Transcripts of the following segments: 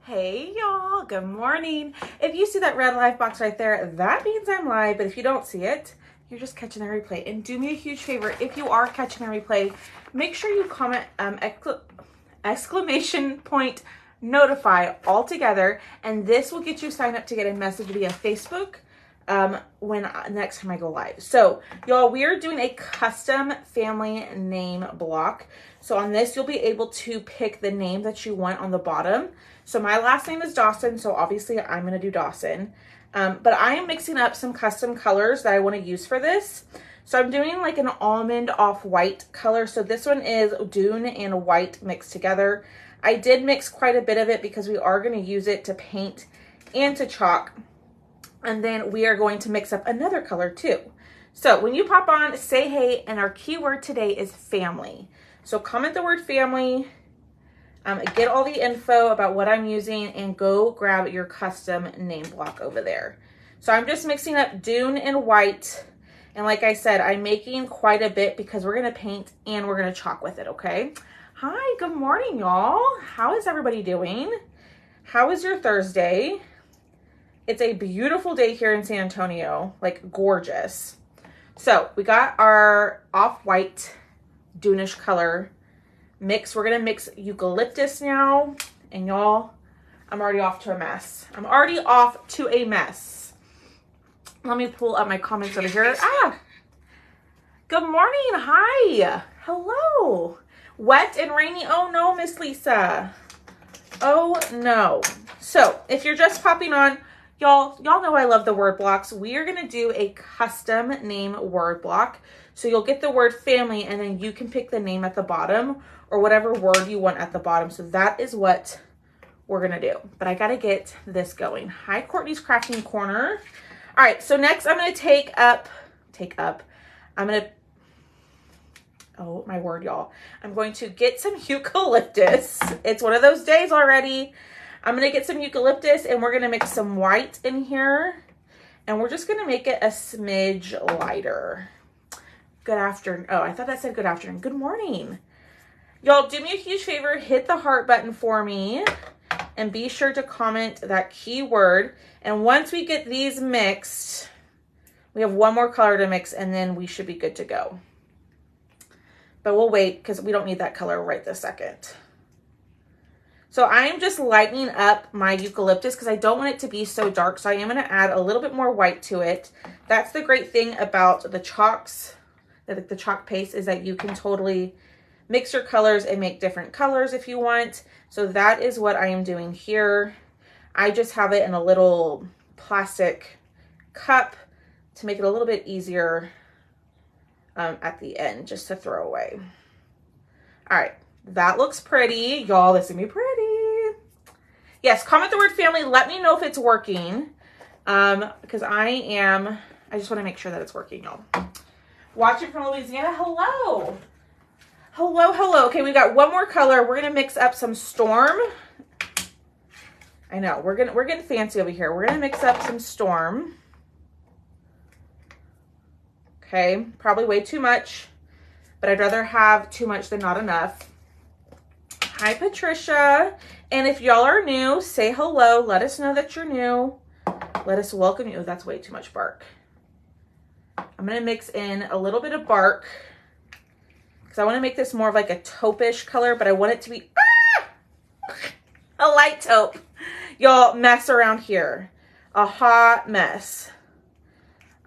Hey y'all, good morning. If you see that red live box right there, that means I'm live, but if you don't see it, you're just catching the replay. And do me a huge favor, if you are catching the replay, make sure you comment exclamation point notify all together, and this will get you signed up to get a message via Facebook when next time I go live. So y'all, we are doing a custom family name block. So on this, you'll be able to pick the name that you want on the bottom. So my last name is Dawson, so obviously I'm going to do Dawson. But I am mixing up some custom colors that I want to use for this. So I'm doing like an almond off-white color. So this one is dune and white mixed together. I did mix quite a bit of it because we are going to use it to paint and to chalk. And then we are going to mix up another color too. So when you pop on, say hey, and our keyword today is family. So comment the word family, get all the info about what I'm using, and go grab your custom name block over there. So I'm just mixing up dune and white. And like I said, I'm making quite a bit because we're going to paint and we're going to chalk with it, okay? Hi, good morning, y'all. How is everybody doing? How is your Thursday? It's a beautiful day here in San Antonio, like gorgeous. So we got our off-white dune-ish color mix. We're going to mix eucalyptus now. And y'all, I'm already off to a mess. Let me pull up my comments over here. Good morning. Hi. Hello. Wet and rainy. Oh no, Miss Lisa. Oh no. So if you're just popping on, y'all know I love the word blocks. We are going to do a custom name word block. So you'll get the word family, and then you can pick the name at the bottom or whatever word you want at the bottom. So that is what we're going to do. But I got to get this going. Hi, Courtney's Crafting Corner. All right, so next I'm going to oh my word, y'all. I'm going to get some eucalyptus. It's one of those days already. I'm going to get some eucalyptus, and we're going to mix some white in here. And we're just going to make it a smidge lighter. Good afternoon. Oh, I thought that said good afternoon. Good morning. Y'all, do me a huge favor. Hit the heart button for me. And be sure to comment that keyword. And once we get these mixed, we have one more color to mix, and then we should be good to go. But we'll wait because we don't need that color right this second. So I'm just lightening up my eucalyptus because I don't want it to be so dark. So I am going to add a little bit more white to it. That's the great thing about the chalks, the chalk paste, is that you can totally mix your colors and make different colors if you want. So that is what I am doing here. I just have it in a little plastic cup to make it a little bit easier at the end, just to throw away. All right, that looks pretty. Y'all, this is gonna be pretty. Yes, comment the word family. Let me know if it's working, because I just want to make sure that it's working, y'all. Watching from Louisiana, hello. Hello. Okay, we've got one more color. We're gonna mix up some Storm. I know, we're getting fancy over here. We're gonna mix up some Storm. Okay, probably way too much, but I'd rather have too much than not enough. Hi, Patricia. And if y'all are new, say hello. Let us know that you're new. Let us welcome you. Oh, that's way too much bark. I'm going to mix in a little bit of bark because I want to make this more of like a taupe-ish color, but I want it to be a light taupe. Y'all, mess around here. A hot mess.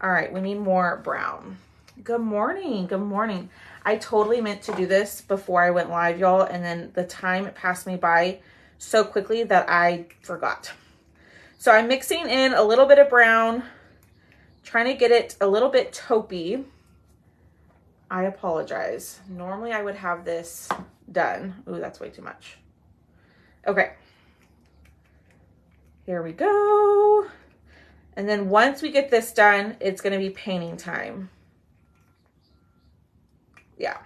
All right, we need more brown. Good morning. Good morning. I totally meant to do this before I went live, y'all, and then the time passed me by so quickly that I forgot. So I'm mixing in a little bit of brown, trying to get it a little bit taupey. I apologize. Normally I would have this done. Ooh, that's way too much. Okay. Here we go. And then once we get this done, it's going to be painting time. Yeah.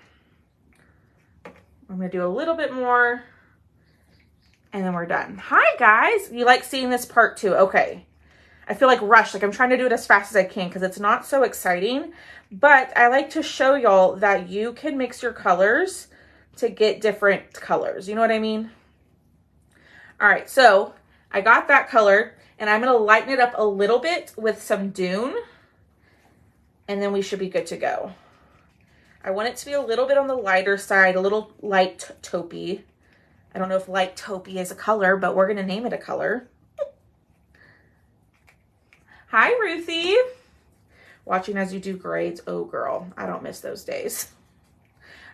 I'm going to do a little bit more, and then we're done. Hi, guys. You like seeing this part too? Okay. I feel like rushed. Like I'm trying to do it as fast as I can because it's not so exciting. But I like to show y'all that you can mix your colors to get different colors. You know what I mean? All right, so I got that color, and I'm gonna lighten it up a little bit with some Dune, and then we should be good to go. I want it to be a little bit on the lighter side, a little light taupey. I don't know if light taupey is a color, but we're gonna name it a color. Hi, Ruthie. Watching as you do grades. Oh, girl, I don't miss those days.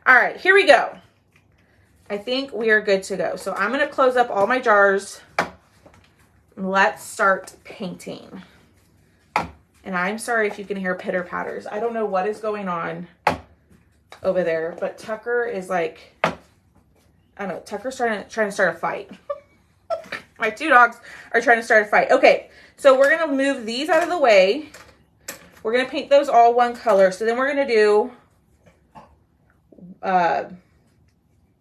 All right, here we go. I think we are good to go. So I'm gonna close up all my jars. Let's start painting. And I'm sorry if you can hear pitter patters. I don't know what is going on over there, but Tucker is like, I don't know, Tucker's trying to start a fight. My two dogs are trying to start a fight. Okay, so we're gonna move these out of the way. We're gonna paint those all one color. So then we're gonna do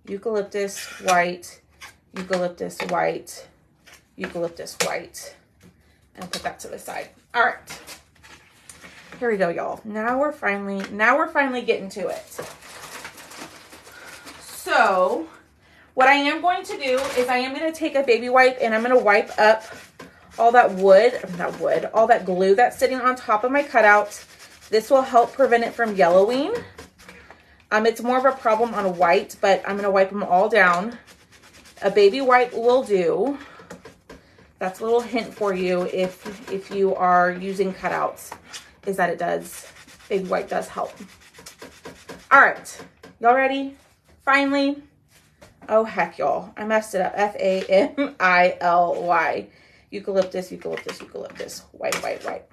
eucalyptus white, eucalyptus white, eucalyptus white, and put that to the side. All right, here we go, y'all. Now we're finally getting to it. So what I am going to do is I am going to take a baby wipe and I'm going to wipe up all that all that glue that's sitting on top of my cutout. This will help prevent it from yellowing. It's more of a problem on white, but I'm going to wipe them all down. A baby wipe will do. That's a little hint for you if you are using cutouts, is that it does. Baby wipe does help. All right, y'all ready? Finally. Oh, heck, y'all. I messed it up. F-A-M-I-L-Y. Eucalyptus, eucalyptus, eucalyptus. White, white, white.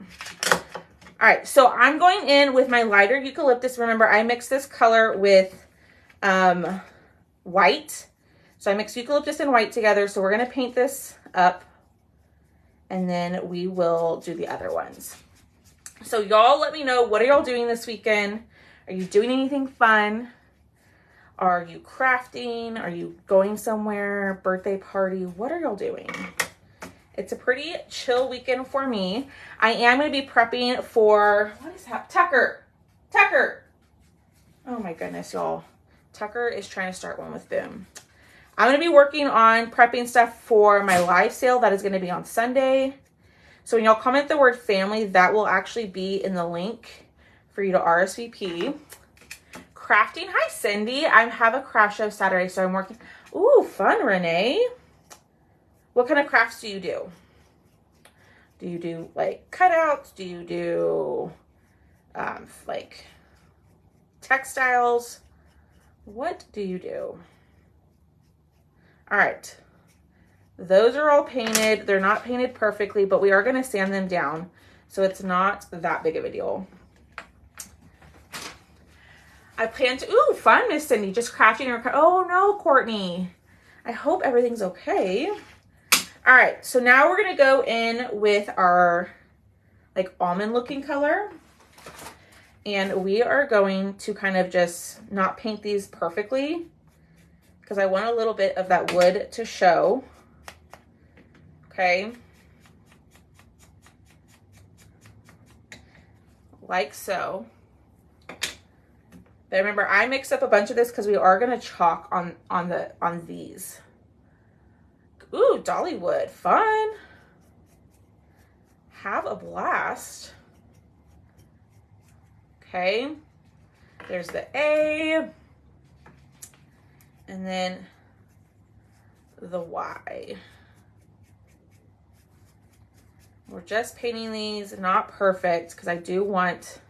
All right, so I'm going in with my lighter eucalyptus. Remember, I mixed this color with white. So I mixed eucalyptus and white together. So we're going to paint this up, and then we will do the other ones. So y'all let me know, what are y'all doing this weekend? Are you doing anything fun? Are you crafting? Are you going somewhere? Birthday party? What are y'all doing? It's a pretty chill weekend for me. I am going to be prepping for, what is that? Tucker. Oh my goodness, y'all. Tucker is trying to start one with Boom. I'm going to be working on prepping stuff for my live sale that is going to be on Sunday. So when y'all comment the word family, that will actually be in the link for you to RSVP. Crafting. Hi, Cindy. I have a craft show Saturday, so I'm working. Ooh, fun, Renee. What kind of crafts do you do? Do you do like cutouts? Do you do like textiles? What do you do? All right. Those are all painted. They're not painted perfectly, but we are going to sand them down, so it's not that big of a deal. I plan to, ooh, fun, Miss Cindy, just crafting your, oh no, Courtney. I hope everything's okay. All right, so now we're gonna go in with our like almond looking color. And we are going to kind of just not paint these perfectly because I want a little bit of that wood to show. Okay. Like so. But remember, I mixed up a bunch of this because we are going to chalk on these. Ooh, Dollywood. Fun. Have a blast. Okay. There's the A. And then the Y. We're just painting these, not perfect, because I do want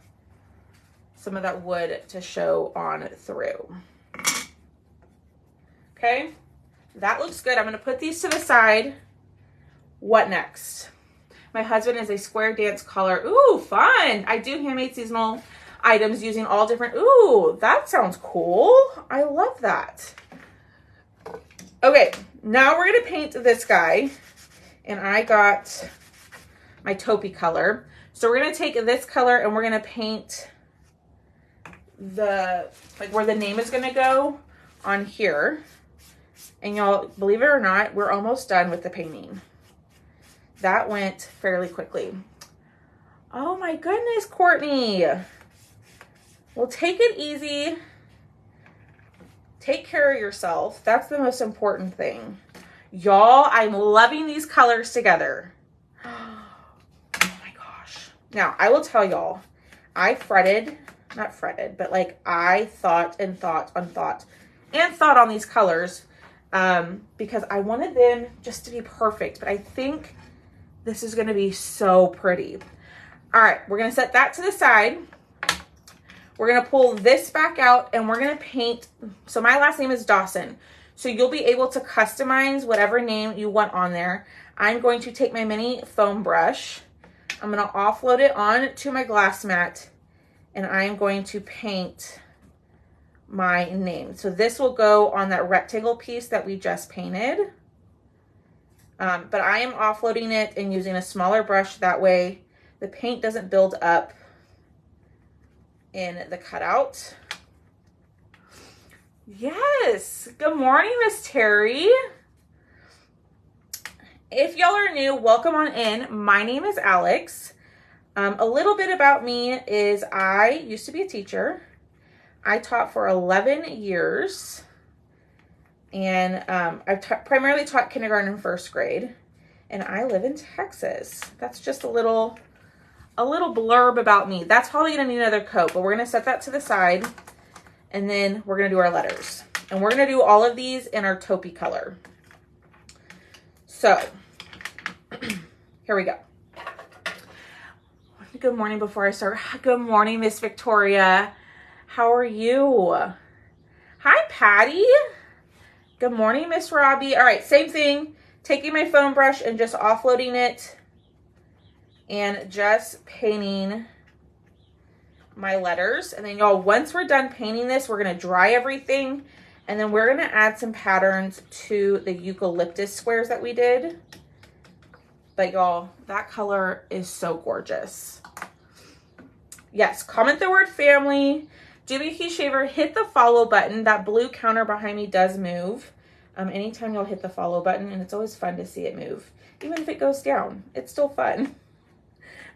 some of that wood to show on through. Okay, that looks good. I'm going to put these to the side. What next? My husband is a square dance color. Ooh, fun. I do handmade seasonal items using all different. Ooh, that sounds cool. I love that. Okay, now we're going to paint this guy. And I got my taupey color. So we're going to take this color and we're going to paint the, like where the name is going to go on here. And y'all, believe it or not, we're almost done with the painting. That went fairly quickly. Oh my goodness, Courtney. Well, take it easy. Take care of yourself. That's the most important thing. Y'all, I'm loving these colors together. Oh my gosh. Now, I will tell y'all, I not fretted, but like I thought on these colors because I wanted them just to be perfect. But I think this is going to be so pretty. All right, we're going to set that to the side. We're going to pull this back out and we're going to paint. So my last name is Dawson. So you'll be able to customize whatever name you want on there. I'm going to take my mini foam brush. I'm going to offload it on to my glass mat and I'm going to paint my name. So this will go on that rectangle piece that we just painted. But I am offloading it and using a smaller brush. That way the paint doesn't build up in the cutout. Yes. Good morning, Miss Terry. If y'all are new, welcome on in. My name is Alex. A little bit about me is I used to be a teacher. I taught for 11 years. And I've primarily taught kindergarten and first grade. And I live in Texas. That's just a little blurb about me. That's probably going to need another coat. But we're going to set that to the side. And then we're going to do our letters. And we're going to do all of these in our taupey color. So, here we go. Good morning before I start. Good morning, Miss Victoria. How are you? Hi, Patty. Good morning, Miss Robbie. All right, same thing. Taking my foam brush and just offloading it and just painting my letters. And then y'all, once we're done painting this, we're going to dry everything. And then we're going to add some patterns to the eucalyptus squares that we did. But y'all, that color is so gorgeous. Yes, comment the word family. Do me a huge favor, hit the follow button. That blue counter behind me does move. Anytime you'll hit the follow button, and it's always fun to see it move. Even if it goes down, it's still fun.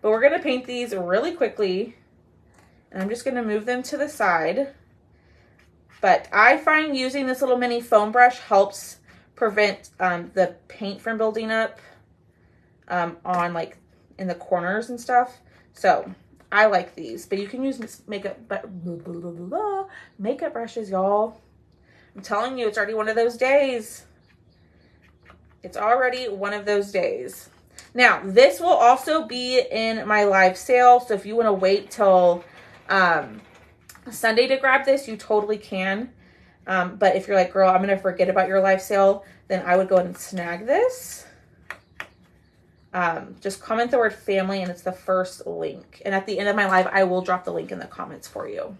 But we're going to paint these really quickly. And I'm just going to move them to the side. But I find using this little mini foam brush helps prevent the paint from building up on like in the corners and stuff. So I like these, but you can use makeup brushes, y'all. I'm telling you, it's already one of those days. It's already one of those days. Now, this will also be in my live sale. So if you want to wait till Sunday to grab this, you totally can. But if you're like, girl, I'm going to forget about your live sale, then I would go ahead and snag this. Just comment the word family and it's the first link. And at the end of my live, I will drop the link in the comments for you.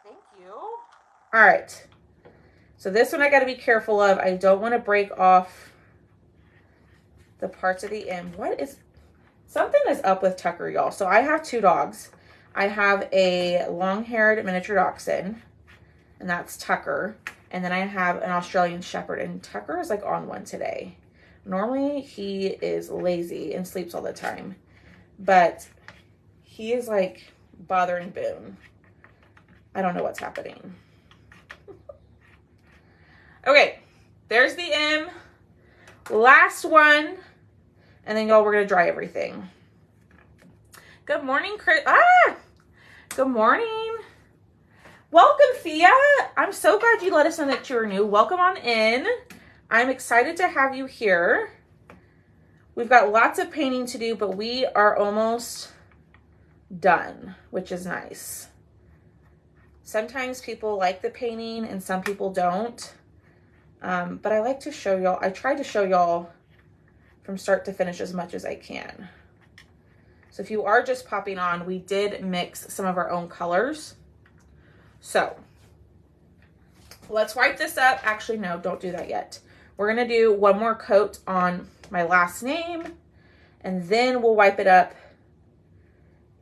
Thank you. All right. So this one I got to be careful of. I don't want to break off the parts of the end. Something is up with Tucker, y'all. So I have two dogs. I have a long-haired miniature dachshund, and that's Tucker. And then I have an Australian Shepherd, and Tucker is like on one today. Normally he is lazy and sleeps all the time, but he is like bothering Boone. I don't know what's happening. Okay, there's the M. Last one. And then y'all, we're going to dry everything. Good morning, Chris. Good morning. Welcome, Fia. I'm so glad you let us know that you're new. Welcome on in. I'm excited to have you here. We've got lots of painting to do, but we are almost done, which is nice. Sometimes people like the painting and some people don't. But I like to show y'all, I try to show y'all from start to finish as much as I can. So if you are just popping on, we did mix some of our own colors. So let's wipe this up. Actually, no, don't do that yet. We're going to do one more coat on my last name, and then we'll wipe it up,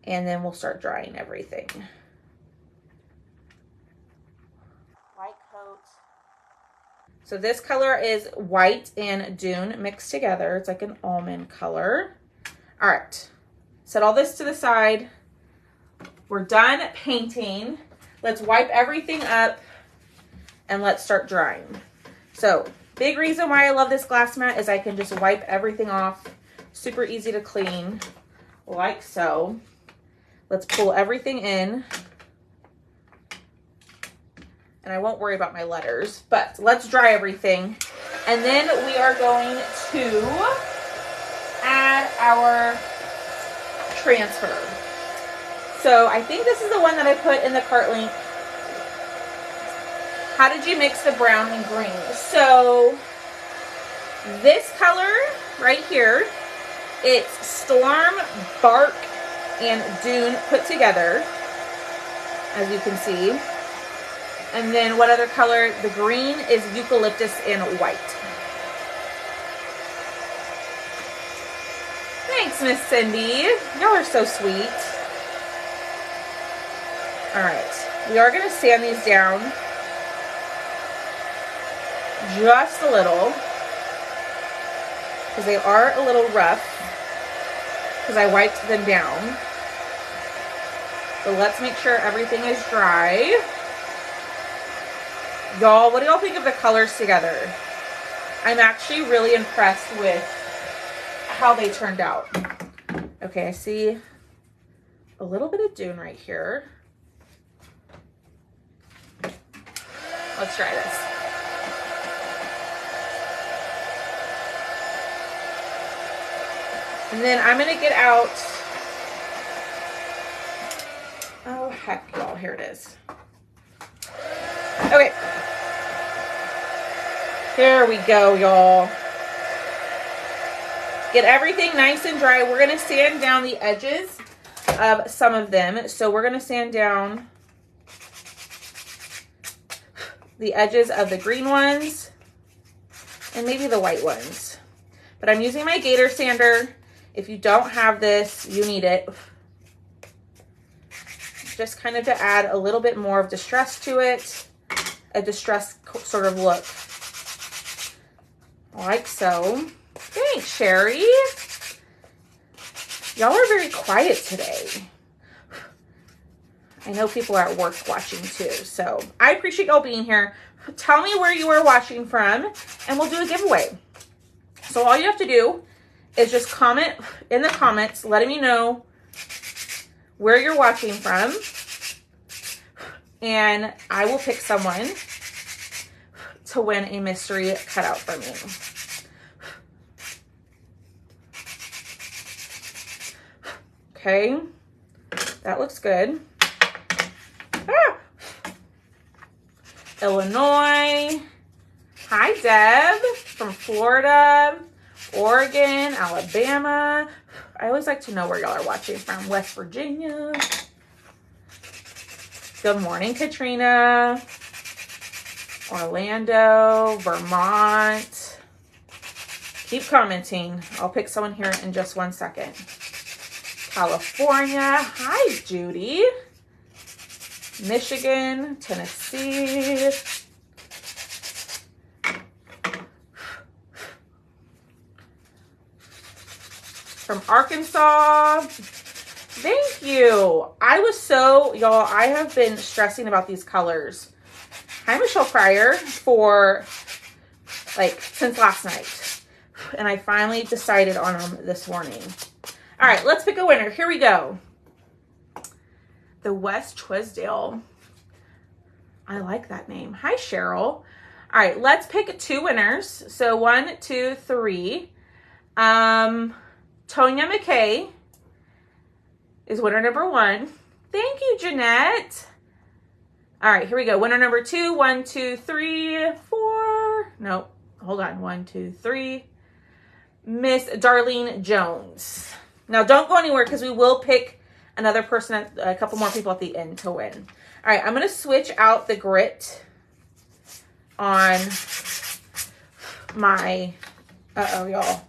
and then we'll start drying everything. White coat. So this color is white and dune mixed together. It's like an almond color. All right, set all this to the side. We're done painting. Let's wipe everything up and let's start drying. So big reason why I love this glass mat is I can just wipe everything off. Super easy to clean, like so. Let's pull everything in. And I won't worry about my letters, but let's dry everything. And then we are going to add our transfer. So I think this is the one that I put in the cart link. How did you mix the brown and green? So this color right here, it's Storm, Bark, and Dune put together, as you can see. And then what other color? The green is Eucalyptus and White. Thanks, Miss Cindy. Y'all are so sweet. All right, we are gonna sand these down just a little because they are a little rough because I wiped them down. So let's make sure everything is dry. Y'all, what do y'all think of the colors together? I'm actually really impressed with how they turned out. Okay, I see a little bit of Dune right here. Let's try this. And then I'm gonna get out, oh heck, y'all, here it is. Okay. There we go, y'all. Get everything nice and dry. We're gonna sand down the edges of some of them. So we're gonna sand down the edges of the green ones and maybe the white ones. But I'm using my Gator sander. If you don't have this, you need it. Just kind of to add a little bit more of distress to it. A distressed sort of look. Like so. Thanks, Sherry. Y'all are very quiet today. I know people are at work watching too, so I appreciate y'all being here. Tell me where you are watching from, and we'll do a giveaway. So all you have to do is just comment in the comments, letting me know where you're watching from, and I will pick someone to win a mystery cutout from you. Okay, that looks good. Ah. Illinois. Hi, Deb from Florida, Oregon, Alabama. I always like to know where y'all are watching from. West Virginia. Good morning, Katrina. Orlando, Vermont. Keep commenting. I'll pick someone here in just 1 second. California. Hi, Judy. Michigan, Tennessee. From Arkansas. Thank you. I was so, y'all, I have been stressing about these colors. Hi, Michelle Pryor, for like since last night. And I finally decided on them this morning. All right, let's pick a winner. Here we go. The West Twisdale. I like that name. Hi, Cheryl. All right, let's pick 2 winners. So 1, 2, 3. Tonya McKay is winner number 1. Thank you, Jeanette. All right, here we go. Winner number 2. 1, 2, 3, 4. Nope. Hold on. 1, 2, 3. Miss Darlene Jones. Now, don't go anywhere because we will pick another person, a couple more people at the end to win. All right, I'm going to switch out the grit on my, uh-oh, y'all.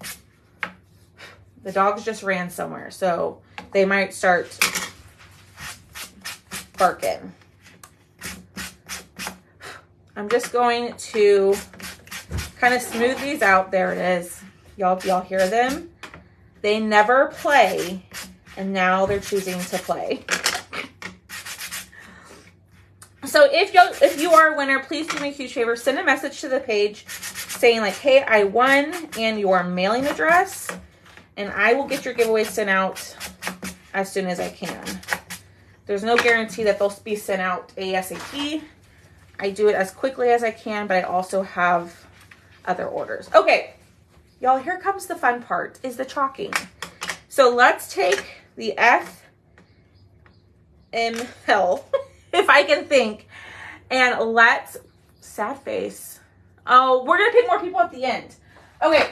The dogs just ran somewhere, so they might start barking. I'm just going to kind of smooth these out. There it is. Y'all hear them? They never play, and now they're choosing to play. So if you are a winner, please do me a huge favor. Send a message to the page saying like, hey, I won, and your mailing address. And I will get your giveaway sent out as soon as I can. There's no guarantee that they'll be sent out ASAP. I do it as quickly as I can, but I also have other orders. Okay, y'all, here comes the fun part, is the chalking. So let's take the FML, if I can think, and let's, sad face. Oh, we're gonna pick more people at the end. Okay,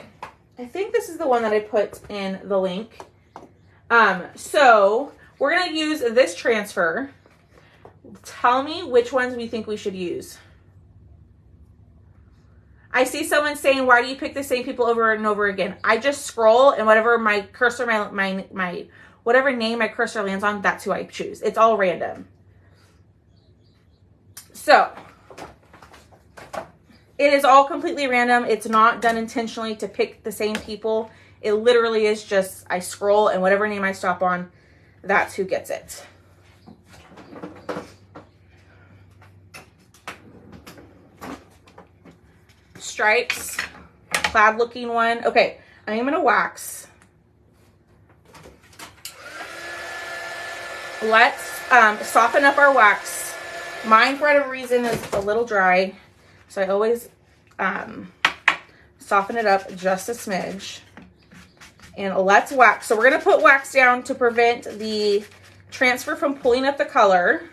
I think this is the one that I put in the link. So we're gonna use this transfer. Tell me which ones we think we should use. I see someone saying, why do you pick the same people over and over again? I just scroll, and whatever my cursor, whatever name my cursor lands on, that's who I choose. It's all random. So it is all completely random. It's not done intentionally to pick the same people. It literally is just, I scroll, and whatever name I stop on, that's who gets it. Stripes, plaid looking one. Okay, I am gonna wax. Let's soften up our wax. Mine, for whatever reason, is a little dry, so I always soften it up just a smidge. And let's wax. So we're gonna put wax down to prevent the transfer from pulling up the color.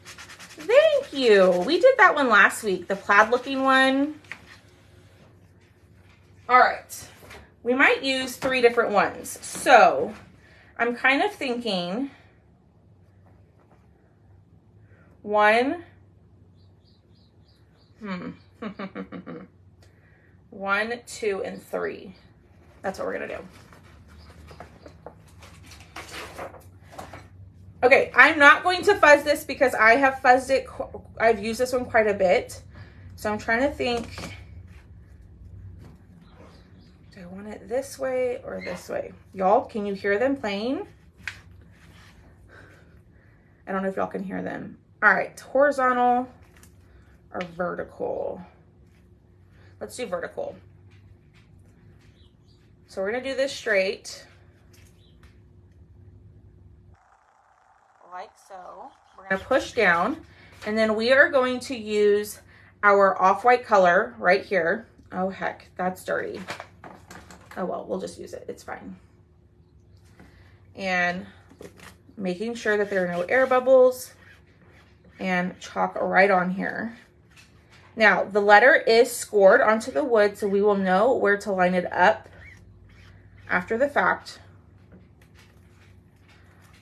Thank you. We did that one last week, the plaid looking one. All right, we might use 3 different ones. So I'm kind of thinking 1, 1, 2, and 3. That's what we're gonna do. Okay, I'm not going to fuzz this because I have fuzzed it. I've used this one quite a bit. So I'm trying to think, do I want it this way or this way? Y'all, can you hear them playing? I don't know if y'all can hear them. All right, horizontal or vertical? Let's do vertical. So we're gonna do this straight. Like so. We're gonna push down, and then we are going to use our off-white color right here. Oh heck, that's dirty. Oh well, we'll just use it, it's fine. And making sure that there are no air bubbles, and chalk right on here. Now, the letter is scored onto the wood, so we will know where to line it up after the fact.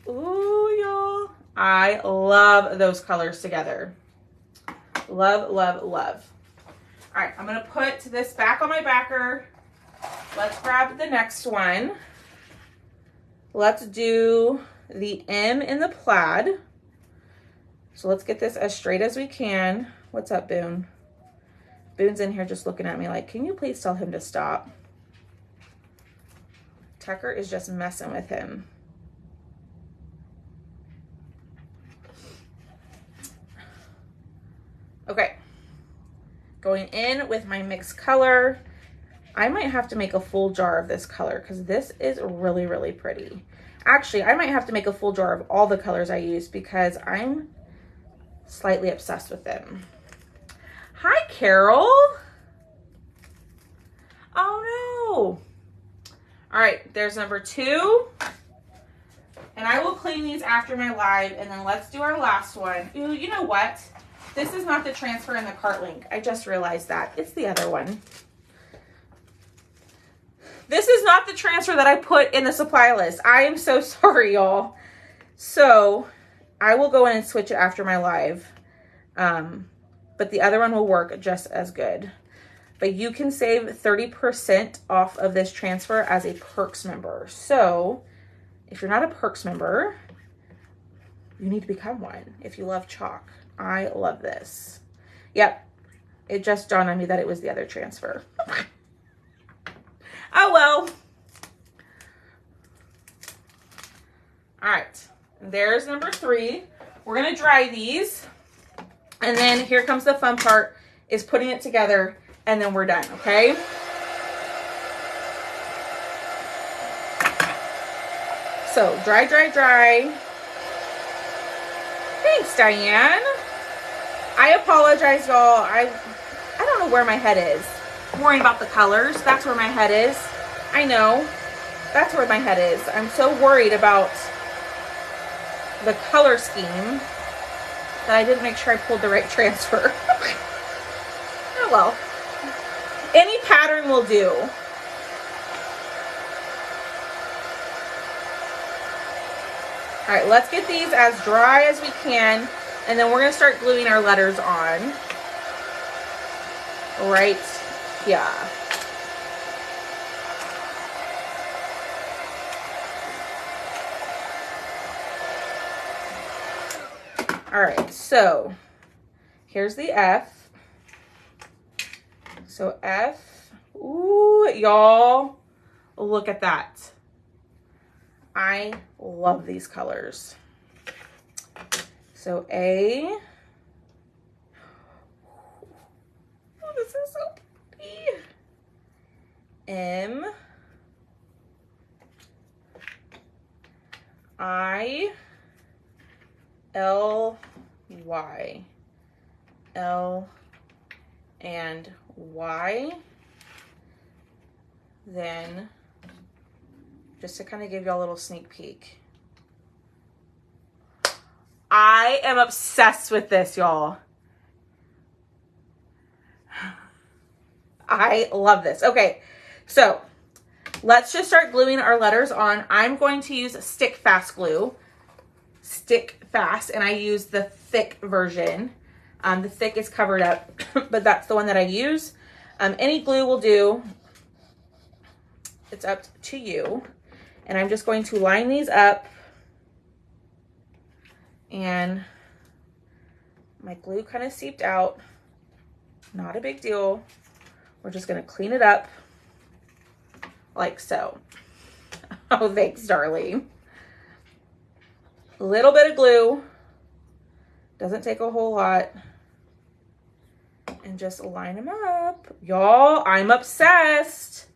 Ooh, y'all. I love those colors together. Love, love, love. All right, I'm gonna put this back on my backer. Let's grab the next one. Let's do the M in the plaid. So let's get this as straight as we can. What's up, Boone? Boone's in here just looking at me like, can you please tell him to stop? Tucker is just messing with him. Okay, going in with my mixed color. I might have to make a full jar of this color because this is really, really pretty. Actually, I might have to make a full jar of all the colors I use because I'm slightly obsessed with them. Hi, Carol. Oh no. All right, there's number 2. And I will clean these after my live, and then let's do our last one. Ooh, you know what? This is not the transfer in the cart link. I just realized that. It's the other one. This is not the transfer that I put in the supply list. I am so sorry, y'all. So I will go in and switch it after my live. But the other one will work just as good. But you can save 30% off of this transfer as a Perks member. So if you're not a Perks member, you need to become one if you love chalk. I love this. Yep, it just dawned on me that it was the other transfer. Oh well. All right, there's number 3. We're gonna dry these. And then here comes the fun part, is putting it together, and then we're done, okay? So dry, dry, dry. Thanks, Diane. I apologize, y'all. I don't know where my head is. I'm worrying about the colors. That's where my head is. I know. That's where my head is. I'm so worried about the color scheme that I didn't make sure I pulled the right transfer. Oh well. Any pattern will do. All right, let's get these as dry as we can, and then we're gonna start gluing our letters on right here. All right, so here's the F. So F, ooh, y'all, look at that. I love these colors. So A, oh, this is so pretty. M, I, L, Y, L, and Y. Then, just to kind of give y'all a little sneak peek, I am obsessed with this, y'all. I love this. Okay, so let's just start gluing our letters on. I'm going to use Stick Fast glue. Stick Fast, and I use the thick version. The thick is covered up, but that's the one that I use. Any glue will do. It's up to you. And I'm just going to line these up. And my glue kind of seeped out. Not a big deal. We're just going to clean it up like so. Oh, thanks, darling. A little bit of glue. Doesn't take a whole lot. And just line them up. Y'all, I'm obsessed.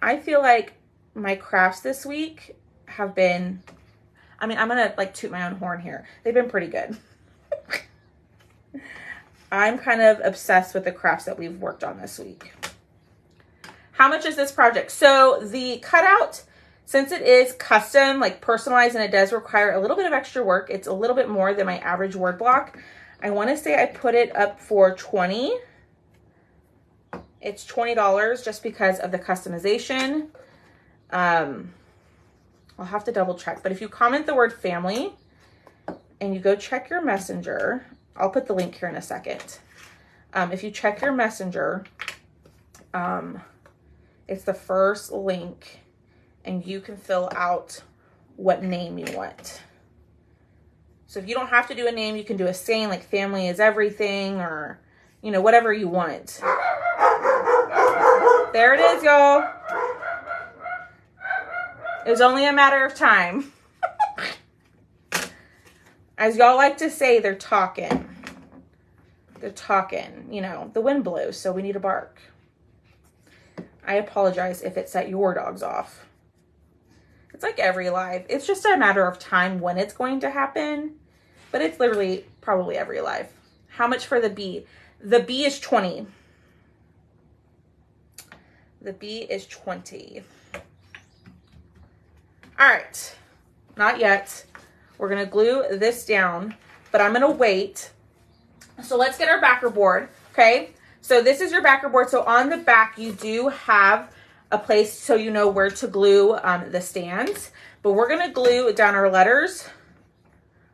I feel like my crafts this week have been, I mean, I'm gonna like toot my own horn here. They've been pretty good. I'm kind of obsessed with the crafts that we've worked on this week. How much is this project? So the cutout, since it is custom, like personalized, and it does require a little bit of extra work, it's a little bit more than my average word block. I want to say I put it up for $20. It's $20 just because of the customization. I'll have to double check, but if you comment the word family and you go check your messenger, I'll put the link here in a second. If you check your messenger, it's the first link, and you can fill out what name you want. So if you don't have to do a name, you can do a saying like family is everything, or, you know, whatever you want. There it is, y'all. It was only a matter of time. As y'all like to say, they're talking. They're talking. You know, the wind blew, so we need to bark. I apologize if it set your dogs off. It's like every live. It's just a matter of time when it's going to happen. But it's literally probably every live. How much for the B? The B is 20. The B is 20. All right. Not yet. We're going to glue this down, but I'm going to wait. So let's get our backer board, okay? So this is your backer board. So on the back, you do have a place so you know where to glue the stands. But we're going to glue down our letters,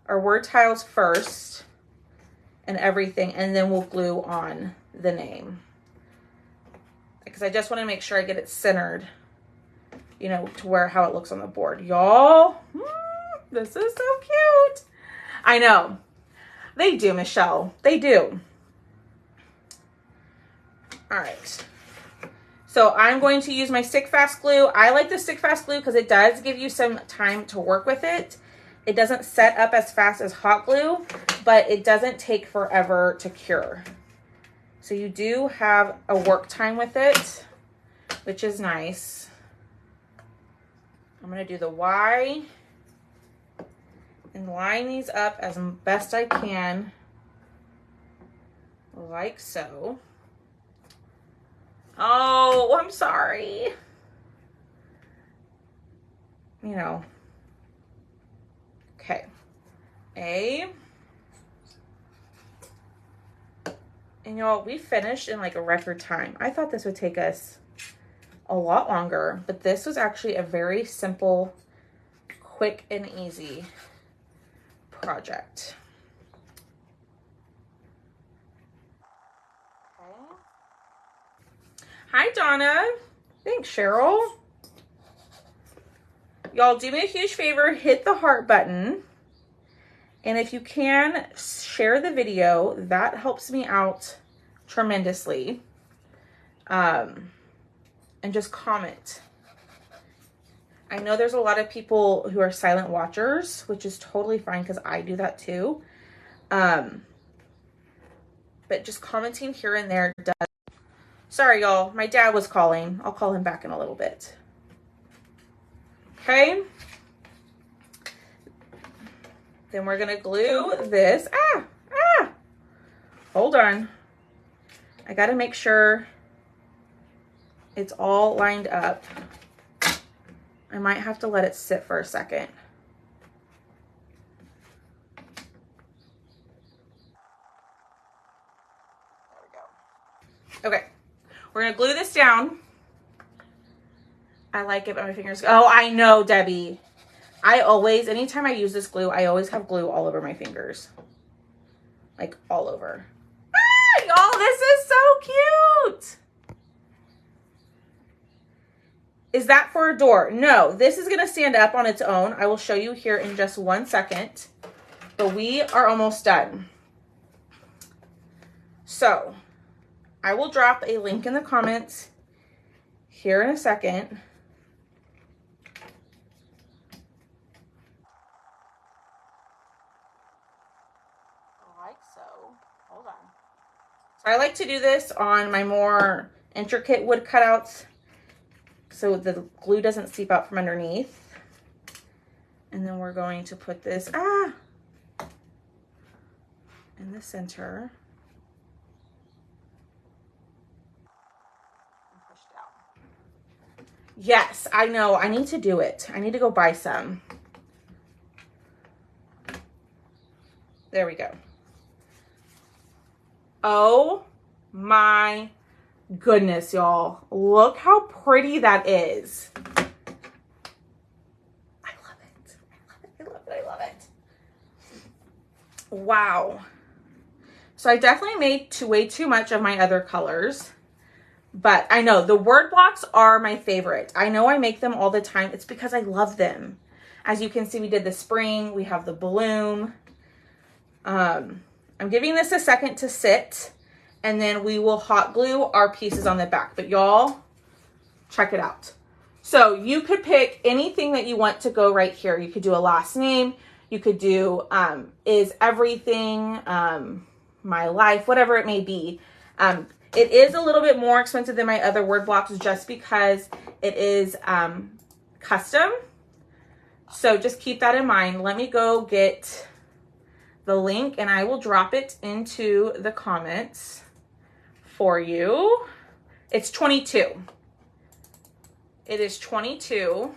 our word tiles first, and everything, and then we'll glue on the name. Because I just want to make sure I get it centered, you know, to where how it looks on the board. Y'all, this is so cute. I know. They do, Michelle. They do. All right. So I'm going to use my Stick Fast glue. I like the Stick Fast glue because it does give you some time to work with it. It doesn't set up as fast as hot glue, but it doesn't take forever to cure. So you do have a work time with it, which is nice. I'm going to do the Y and line these up as best I can, like so. Oh, I'm sorry. You know. Okay. A. And y'all, we finished in like a record time. I thought this would take us a lot longer, but this was actually a very simple, quick and easy project. Okay. Hi, Donna. Thanks, Cheryl. Y'all, do me a huge favor, hit the heart button. And if you can, share the video. That helps me out tremendously. And just comment. I know there's a lot of people who are silent watchers, which is totally fine because I do that too. But just commenting here and there does. Sorry, y'all. My dad was calling. I'll call him back in a little bit. Okay. Then we're going to glue this. Hold on. I got to make sure it's all lined up. I might have to let it sit for a second. There we go. Okay. We're going to glue this down. I like it, but my fingers. Oh, I know, Debbie. I always, anytime I use this glue, I always have glue all over my fingers. Like all over. Ah, y'all, this is so cute. Is that for a door? No, this is gonna stand up on its own. I will show you here in just 1 second, but we are almost done. So I will drop a link in the comments here in a second. Like so. Hold on. So I like to do this on my more intricate wood cutouts so the glue doesn't seep out from underneath. And then we're going to put this in the center. And push down. Yes, I know. I need to do it. I need to go buy some. There we go. Oh my goodness, y'all. Look how pretty that is. I love it. I love it. I love it. I love it. Wow. So I definitely made way too much of my other colors. But I know the word blocks are my favorite. I know I make them all the time. It's because I love them. As you can see, we did the spring. We have the balloon. I'm giving this a second to sit, and then we will hot glue our pieces on the back. But y'all, check it out. So you could pick anything that you want to go right here. You could do a last name. You could do is everything, my life, whatever it may be. It is a little bit more expensive than my other word blocks just because it is custom. So just keep that in mind. Let me go get the link and I will drop it into the comments for you. It's 22. It is 22.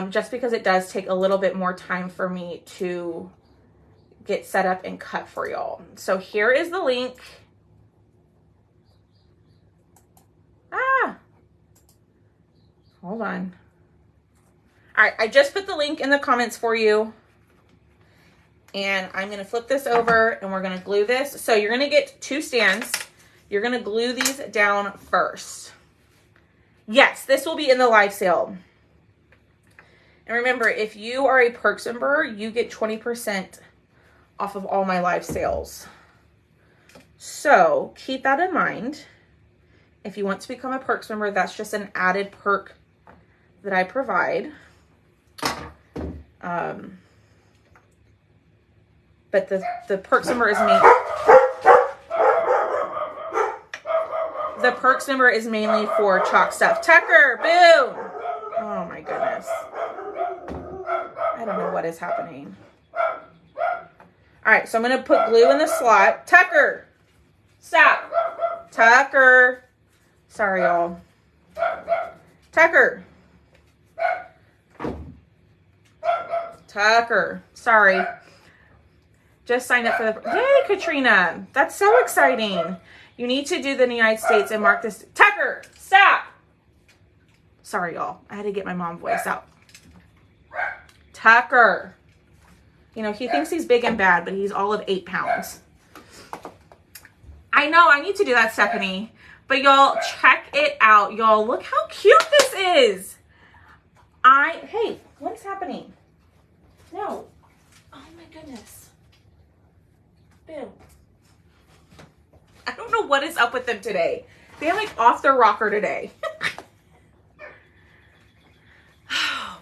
Just because it does take a little bit more time for me to get set up and cut for y'all. So here is the link. Hold on. All right, I just put the link in the comments for you. And I'm gonna flip this over and we're gonna glue this. So you're gonna get 2 stands. You're gonna glue these down first. Yes, this will be in the live sale. And remember, if you are a Perks member, you get 20% off of all my live sales. So keep that in mind. If you want to become a Perks member, that's just an added perk that I provide. But the perks number is mainly for chalk stuff. Tucker, boom! Oh my goodness. I don't know what is happening. All right, so I'm going to put glue in the slot. Tucker, stop. Tucker. Sorry, y'all. Tucker. Tucker. Sorry. Just signed up for the... Yay, Katrina. That's so exciting. You need to do the United States and mark this... Tucker, stop. Sorry, y'all. I had to get my mom voice out. Tucker. You know, he thinks he's big and bad, but he's all of 8 pounds. I know, I need to do that, Stephanie. But y'all, check it out. Y'all, look how cute this is. Hey, what's happening? No. Oh my goodness. Boom. I don't know what is up with them today. They're like off their rocker today.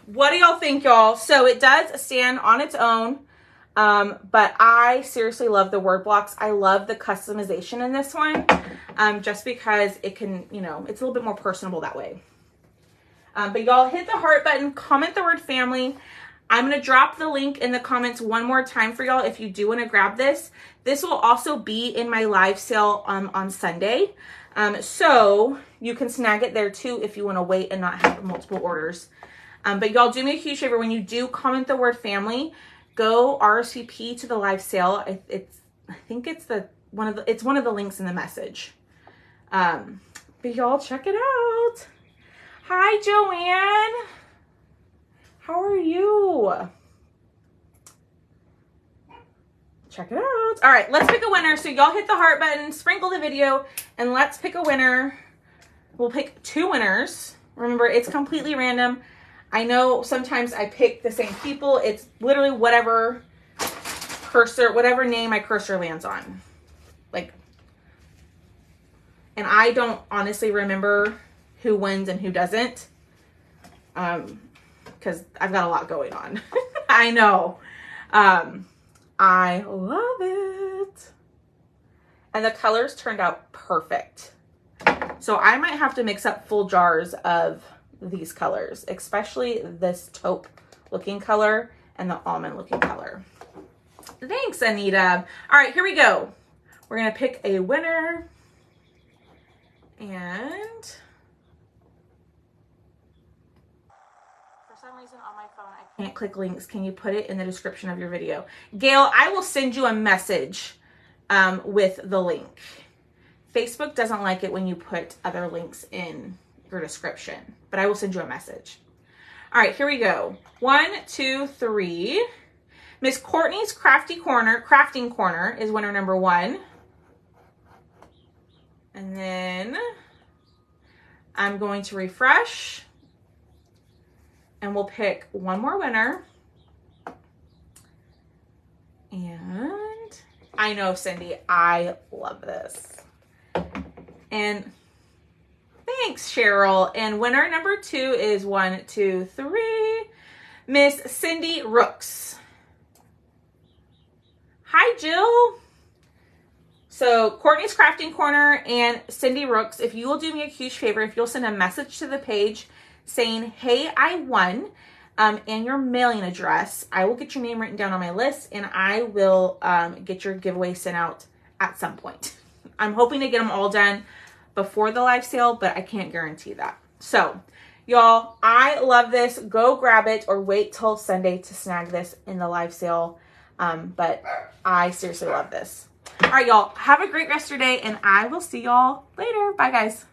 What do y'all think, y'all? So it does stand on its own, but I seriously love the word blocks. I love the customization in this one, just because it can, you know, it's a little bit more personable that way. But y'all hit the heart button, comment the word family. I'm going to drop the link in the comments one more time for y'all if you do want to grab this. This will also be in my live sale on Sunday. So you can snag it there too if you want to wait and not have multiple orders. But y'all do me a huge favor when you do comment the word family, go RSVP to the live sale. I think it's one of the links in the message. But y'all check it out. Hi, Joanne. How are you? Check it out. All right, let's pick a winner. So y'all hit the heart button, sprinkle the video, and let's pick a winner. We'll pick 2 winners. Remember, it's completely random. I know sometimes I pick the same people. It's literally whatever name my cursor lands on. Like, and I don't honestly remember who wins and who doesn't. Because I've got a lot going on. I know. I love it. And the colors turned out perfect. So I might have to mix up full jars of these colors, especially this taupe looking color and the almond looking color. Thanks, Anita. All right, here we go. We're going to pick a winner. And for some reason on my phone, I can't click links. Can you put it in the description of your video? Gail, I will send you a message with the link. Facebook doesn't like it when you put other links in your description, but I will send you a message. All right, here we go. 1, 2, 3. Miss Courtney's Crafting Corner is winner number 1. And then I'm going to refresh and we'll pick one more winner. And I know, Cindy, I love this. And thanks, Cheryl. And winner number 2 is 1, 2, 3. Miss Cindy Rooks. Hi, Jill. So Courtney's Crafting Corner and Cindy Rooks, if you will do me a huge favor, if you'll send a message to the page saying, hey, I won, and your mailing address, I will get your name written down on my list and I will get your giveaway sent out at some point. I'm hoping to get them all done before the live sale, but I can't guarantee that. So y'all, I love this. Go grab it or wait till Sunday to snag this in the live sale. But I seriously love this. All right, y'all, have a great rest of your day and I will see y'all later. Bye, guys.